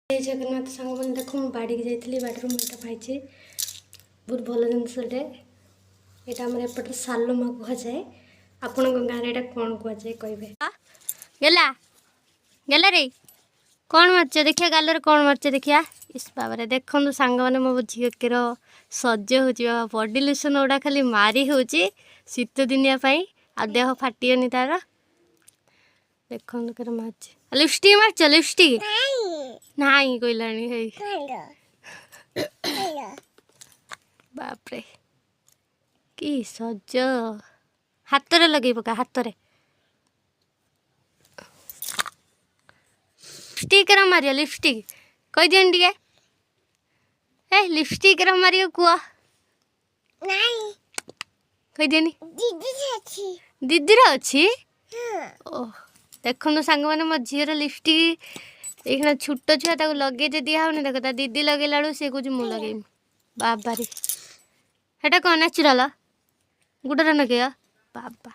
जय जगन्नाथ सांग मैंने देख मुझे बाड़ी की जाइली बाड़ी मुझे पाई बहुत भल जिनसटे यहाँ आम एपटे सालुमा कहुए आपण गाँव में कौन कहुए कहे गेला गेला रे कौन मारच देखिया गाल कौन मारच देखिया इस बाबा देखु सांग मैंने मो झीर सज हो बाबा बडी लोशन गुड़ा खाली मारी हो शीत दिनिया आ देह फाटिनी तार देखो कर मार्च लिपस्टिक मार्च लिपस्टिक नहीं कहला बापरे कि सज हाथ रे लगे पका हाथ रे लिपस्टिक मारियो लिपस्टिक कही दियन टिके ए लिपस्टिक मारियो कुआ कही दियनी दीदी अच्छी ओह देखो सांग मैंने मो झीर लिपस्टिक ये छोट छुआ लगे दिहनी देख दीदी लगेला सी कह मुझे लगे बाबारी हेटा कौन नेचुराल गुडर नगे बाबा